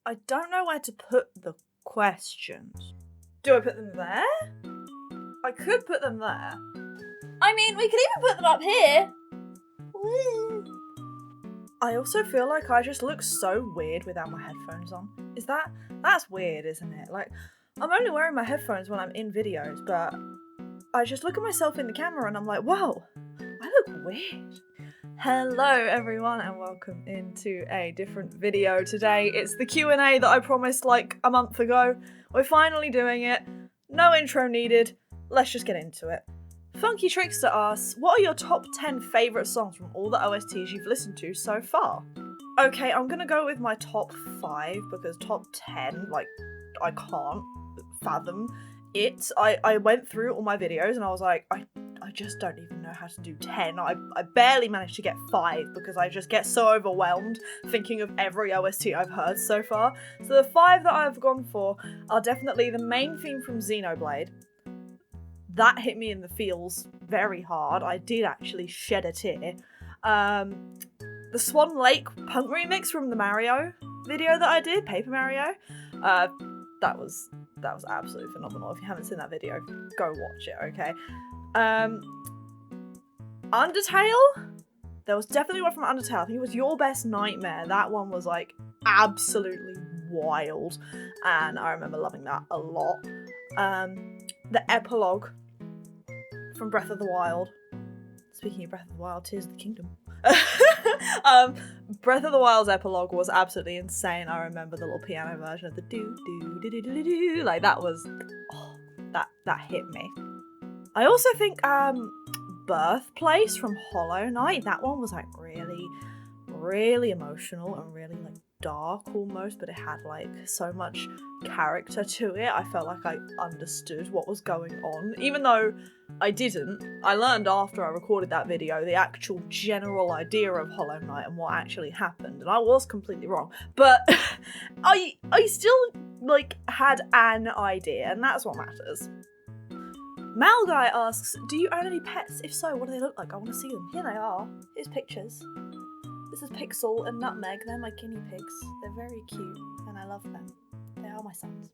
I don't know where to put the questions. Do I put them there? I could put them there. I mean, we could even put them up here. Woo. I also feel like I just look so weird without my headphones on. That's weird, isn't it? Like, I'm only wearing my headphones when I'm in videos, but I just look at myself in the camera and I'm like, whoa, I look weird. Hello everyone and welcome into a different video today. It's the Q&A that I promised like a month ago. We're finally doing it. No intro needed. Let's just get into it. Funky Trickster asks, what are your top 10 favourite songs from all the OSTs you've listened to so far? Okay, I'm gonna go with my top 5 because top 10, like, I can't fathom it. I went through all my videos and I was like, I just don't even know how to do 10. I barely managed to get 5 because I just get so overwhelmed thinking of every OST I've heard so far. So the 5 that I've gone for are definitely the main theme from Xenoblade. That hit me in the feels very hard. I did actually shed a tear. The Swan Lake punk remix from the Mario video that I did, Paper Mario, that was absolutely phenomenal. If you haven't seen that video, go watch it, okay? Undertale? There was definitely one from Undertale. I think it was Your Best Nightmare. That one was like absolutely wild, and I remember loving that a lot. The epilogue from Breath of the Wild. Speaking of Breath of the Wild, Tears of the Kingdom. Breath of the Wild's epilogue was absolutely insane. I remember the little piano version of the do do do do do do. Like that was, that hit me. I also think Birthplace from Hollow Knight. That one was like really, really emotional and really like dark almost, but it had like so much character to it. I felt like I understood what was going on, even though I didn't. I learned after I recorded that video the actual general idea of Hollow Knight and what actually happened, and I was completely wrong, but I still like had an idea, and that's what matters. Malguy asks, do you own any pets? If so, what do they look like? I want to see them. Here they are. Here's pictures. This is Pixel and Nutmeg. They're my guinea pigs. They're very cute, and I love them. They are my sons.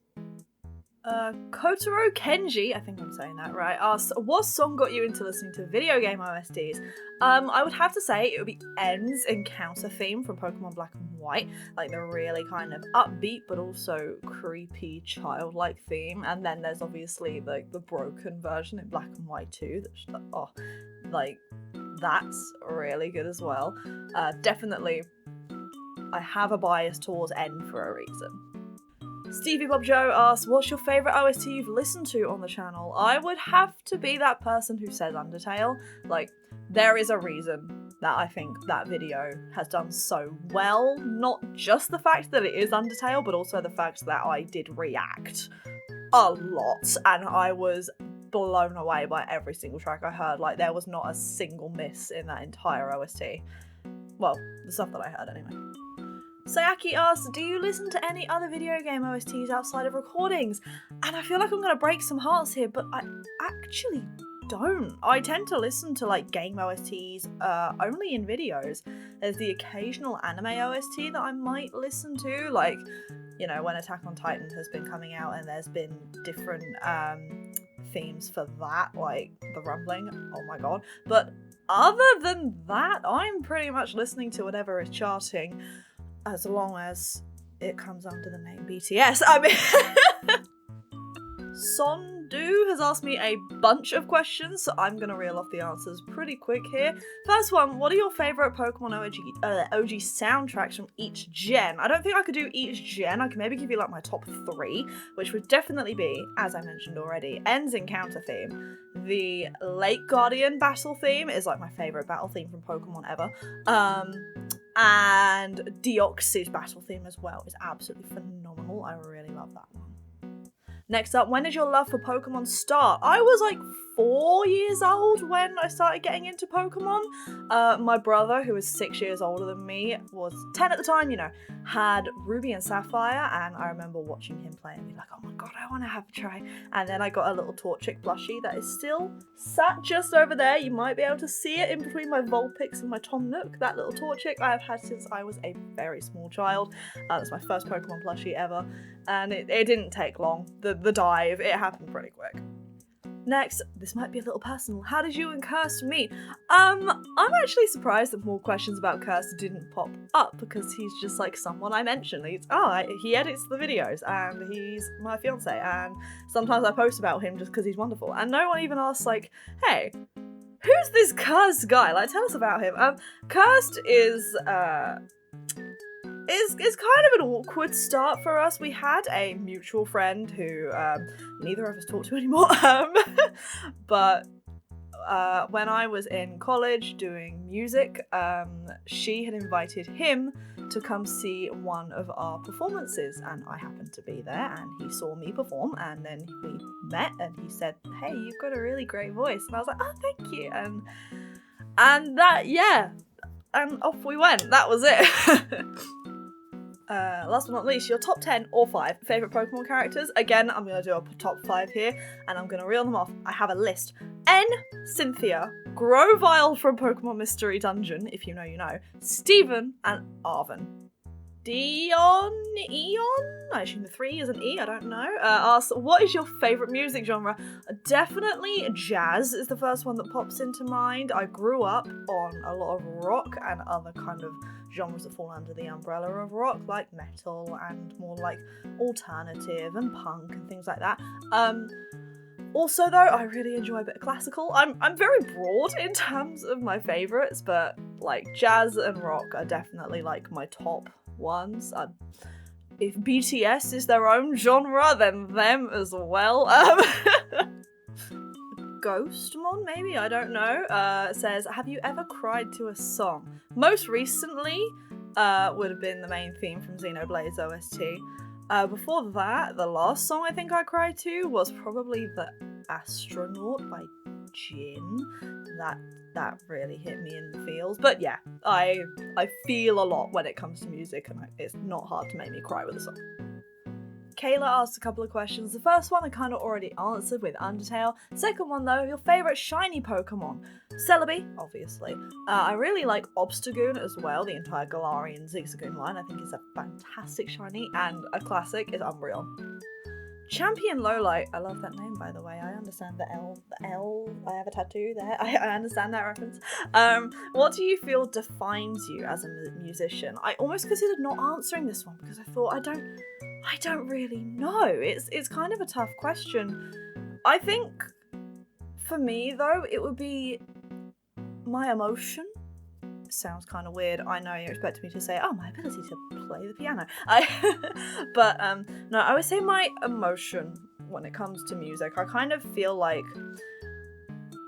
Kotaro Kenji, I think I'm saying that right, asks, what song got you into listening to video game OSTs? I would have to say it would be N's Encounter theme from Pokemon Black and White, like the really kind of upbeat but also creepy childlike theme, and then there's obviously like the broken version in Black and White too, that's really good as well. Definitely, I have a bias towards N for a reason. Stevie Bob Joe asks, what's your favourite OST you've listened to on the channel? I would have to be that person who says Undertale. Like, there is a reason that I think that video has done so well. Not just the fact that it is Undertale, but also the fact that I did react a lot, and I was blown away by every single track I heard. Like, there was not a single miss in that entire OST. Well, the stuff that I heard anyway. Sayaki asks, do you listen to any other video game OSTs outside of recordings? And I feel like I'm going to break some hearts here, but I actually don't. I tend to listen to like game OSTs only in videos. There's the occasional anime OST that I might listen to, like, you know, when Attack on Titan has been coming out and there's been different themes for that, like the rumbling, oh my god. But other than that, I'm pretty much listening to whatever is charting, as long as it comes under the name BTS. I mean, Sondu has asked me a bunch of questions, so I'm gonna reel off the answers pretty quick here. First one, what are your favourite Pokemon OG soundtracks from each gen? I don't think I could do each gen. I can maybe give you like my top 3, which would definitely be, as I mentioned already, N's Encounter theme. The Lake Guardian battle theme is like my favourite battle theme from Pokemon ever. And Deoxys battle theme as well is absolutely phenomenal. I really love that one. Next up, when did your love for Pokemon start? I was like 4 years old when I started getting into Pokemon. My brother, who was 6 years older than me, was 10 at the time, had Ruby and Sapphire, and I remember watching him play and being like, oh my god, I want to have a try. And then I got a little Torchic plushie that is still sat just over there. You might be able to see it in between my Vulpix and my Tom Nook. That little Torchic I have had since I was a very small child. That's my first Pokemon plushie ever, and it didn't take long. The dive, it happened pretty quick. Next, this might be a little personal. How did you and Kirst meet? I'm actually surprised that more questions about Kirst didn't pop up, because he's just like someone I mentioned. He edits the videos and he's my fiance, and sometimes I post about him just because he's wonderful. And no one even asks like, hey, who's this Kirst guy? Like, tell us about him. Kirst is kind of an awkward start for us. We had a mutual friend who neither of us talk to anymore, but when I was in college doing music, she had invited him to come see one of our performances, and I happened to be there, and he saw me perform, and then we met, and he said, hey, you've got a really great voice, and I was like, oh, thank you, and that, yeah, and off we went. That was it. Last but not least, your top 10 or 5 favourite Pokemon characters. Again, I'm going to do a top 5 here, and I'm going to reel them off. I have a list. N, Cynthia, Grovyle from Pokemon Mystery Dungeon, if you know, you know, Steven, and Arven. Eon? I assume the 3 is an E, I don't know. Asks, what is your favourite music genre? Definitely jazz is the first one that pops into mind. I grew up on a lot of rock and other kind of genres that fall under the umbrella of rock, like metal and more like alternative and punk and things like that. Also though, I really enjoy a bit of classical. I'm very broad in terms of my favourites, but like jazz and rock are definitely like my top ones. If BTS is their own genre, then them as well. Ghostmon, maybe? I don't know. Says, have you ever cried to a song? Most recently would have been the main theme from Xenoblade's OST. Before that, the last song I think I cried to was probably The Astronaut by Jin. That really hit me in the feels. But yeah, I feel a lot when it comes to music, and it's not hard to make me cry with a song. Kayla asked a couple of questions. The first one I kind of already answered with Undertale. Second one though, your favourite shiny Pokemon? Celebi, obviously. I really like Obstagoon as well. The entire Galarian Zigzagoon line I think is a fantastic shiny, and a classic is Umbreon. Champion Lowlight, I love that name by the way. I understand the L, I have a tattoo there. I understand that reference. What do you feel defines you as a musician? I almost considered not answering this one because I thought I don't really know. It's kind of a tough question. I think for me though, it would be my emotion. Sounds kind of weird. I know you're expecting me to say, oh, my ability to play the piano. But no, I would say my emotion when it comes to music. I kind of feel like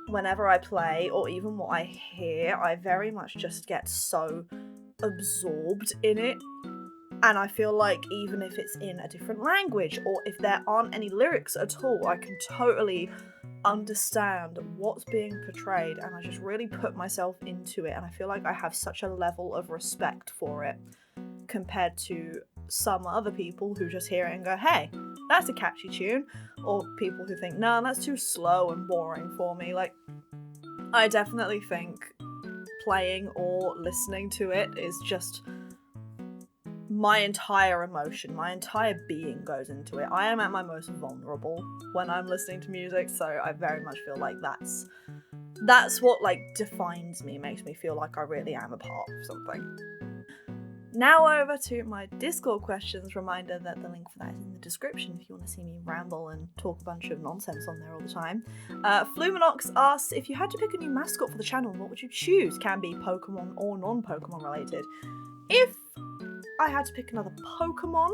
whenever I play, or even what I hear, I very much just get so absorbed in it. And I feel like even if it's in a different language, or if there aren't any lyrics at all, I can totally understand what's being portrayed, and I just really put myself into it, and I feel like I have such a level of respect for it compared to some other people who just hear it and go, hey, that's a catchy tune, or people who think, nah, that's too slow and boring for me. Like, I definitely think playing or listening to it is just my entire emotion, my entire being goes into it. I am at my most vulnerable when I'm listening to music, so I very much feel like that's what like defines me, makes me feel like I really am a part of something. Now over to my Discord questions. Reminder that the link for that is in the description if you want to see me ramble and talk a bunch of nonsense on there all the time. Fluminox asks, if you had to pick a new mascot for the channel, what would you choose? Can be Pokemon or non-Pokemon related. If I had to pick another Pokemon,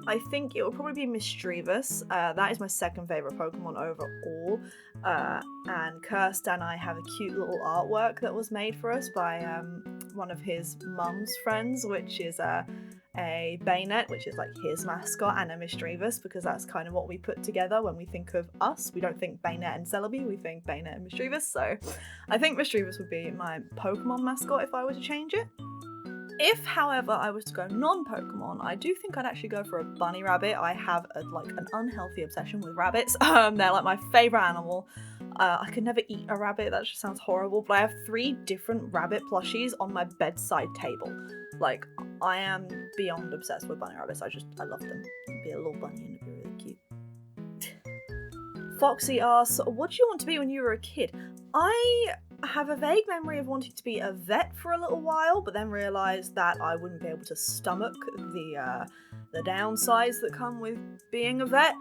I think it would probably be Misdreavus. That is my second favourite Pokemon overall. And Kirst and I have a cute little artwork that was made for us by one of his mum's friends, which is a Baynet, which is like his mascot, and a Misdreavus, because that's kind of what we put together when we think of us. We don't think Baynet and Celebi, we think Baynet and Misdreavus. So I think Misdreavus would be my Pokemon mascot if I were to change it. If, however, I was to go non-Pokemon, I do think I'd actually go for a bunny rabbit. I have an unhealthy obsession with rabbits. They're like my favourite animal. I could never eat a rabbit, that just sounds horrible, but I have 3 different rabbit plushies on my bedside table. Like, I am beyond obsessed with bunny rabbits. I love them. It'd be a little bunny and it'd be really cute. Foxy asks, what do you want to be when you were a kid? I have a vague memory of wanting to be a vet for a little while, but then realised that I wouldn't be able to stomach the downsides that come with being a vet.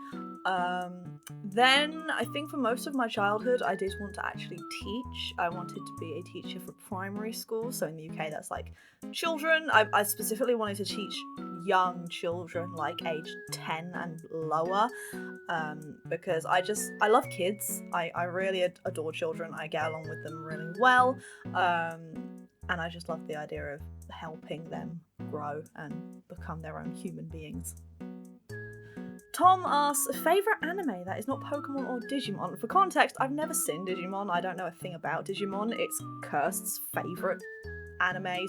Then I think for most of my childhood I did want to actually teach. I wanted to be a teacher for primary school, so in the UK that's like children. I specifically wanted to teach young children, like age 10 and lower, because I love kids. I really adore children. I get along with them really well, and I just love the idea of helping them grow and become their own human beings. Tom asks, favourite anime that is not Pokemon or Digimon? For context, I've never seen Digimon. I don't know a thing about Digimon. It's Kirst's favourite anime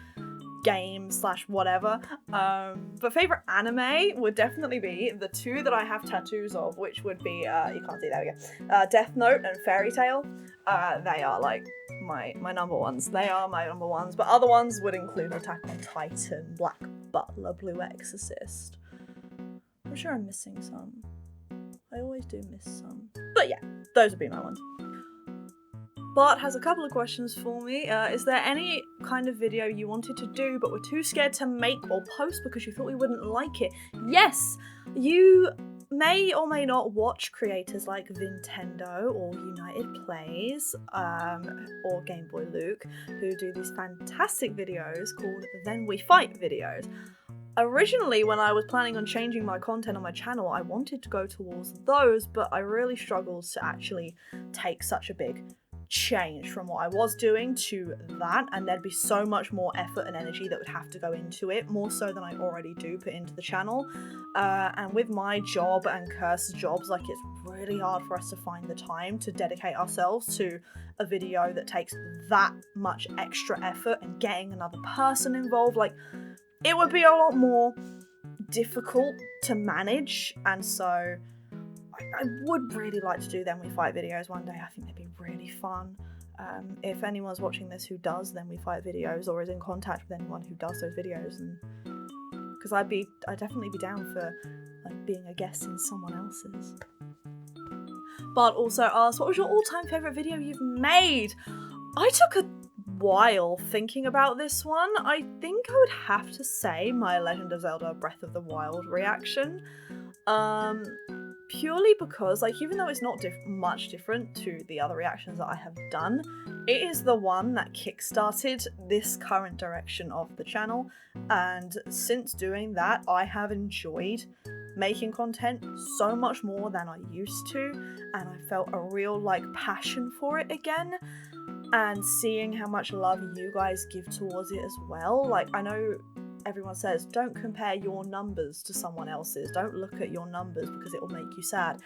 / game / whatever. But favourite anime would definitely be the 2 that I have tattoos of, which would be, you can't see, there we go, Death Note and Fairy Tail. They are like my number ones. They are my number ones, but other ones would include Attack on Titan, Black Butler, Blue Exorcist. I'm sure I'm missing some. I always do miss some. But yeah, those would be my ones. Bart has a couple of questions for me. Is there any kind of video you wanted to do but were too scared to make or post because you thought we wouldn't like it? Yes! You may or may not watch creators like Nintendo or United Plays or Game Boy Luke, who do these fantastic videos called Then We Fight videos. Originally, when I was planning on changing my content on my channel, I wanted to go towards those, but I really struggled to actually take such a big change from what I was doing to that, and there'd be so much more effort and energy that would have to go into it, more so than I already do put into the channel. And with my job and Kirst's jobs, like, it's really hard for us to find the time to dedicate ourselves to a video that takes that much extra effort and getting another person involved. Like, it would be a lot more difficult to manage, and so I would really like to do Then We Fight videos one day. I think they'd be really fun. If anyone's watching this who does Then We Fight videos or is in contact with anyone who does those videos, and because I'd definitely be down for like being a guest in someone else's. Bart also asked, what was your all-time favourite video you've made? I took a while thinking about this one. I think I would have to say my Legend of Zelda Breath of the Wild reaction. Purely because, like, even though it's not much different to the other reactions that I have done, it is the one that kickstarted this current direction of the channel, and since doing that, I have enjoyed making content so much more than I used to, and I felt a real, like, passion for it again, and seeing how much love you guys give towards it as well. Like, I know everyone says, don't compare your numbers to someone else's, don't look at your numbers because it will make you sad.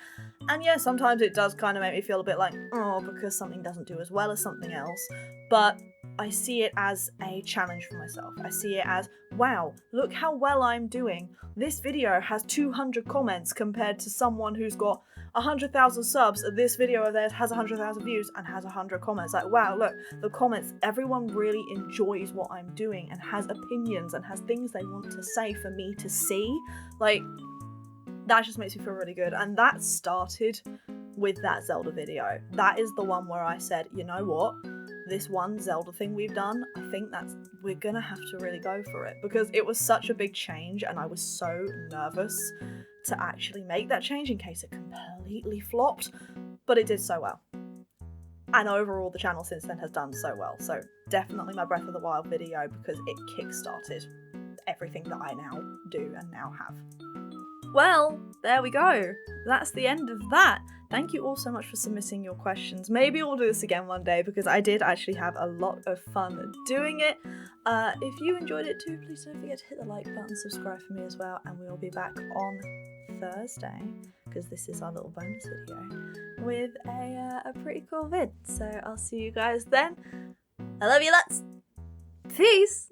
And yeah, sometimes it does kind of make me feel a bit like, oh, because something doesn't do as well as something else, but I see it as a challenge for myself. I see it as, wow, look how well I'm doing. This video has 200 comments compared to someone who's got 100,000 subs. This video of theirs has 100,000 views and has 100 comments. Like, wow, look, the comments, everyone really enjoys what I'm doing and has opinions and has things they want to say for me to see. Like, that just makes me feel really good. And that started with that Zelda video. That is the one where I said, you know what? This one Zelda thing we've done, I think we're gonna have to really go for it, because it was such a big change and I was so nervous to actually make that change in case it completely flopped, but it did so well. And overall the channel since then has done so well, so definitely my Breath of the Wild video, because it kickstarted everything that I now do and now have. Well, there we go. That's the end of that. Thank you all so much for submitting your questions. Maybe we'll do this again one day because I did actually have a lot of fun doing it. If you enjoyed it too, please don't forget to hit the like button, subscribe for me as well, and we'll be back on Thursday, because this is our little bonus video, with a pretty cool vid. So I'll see you guys then. I love you lots. Peace.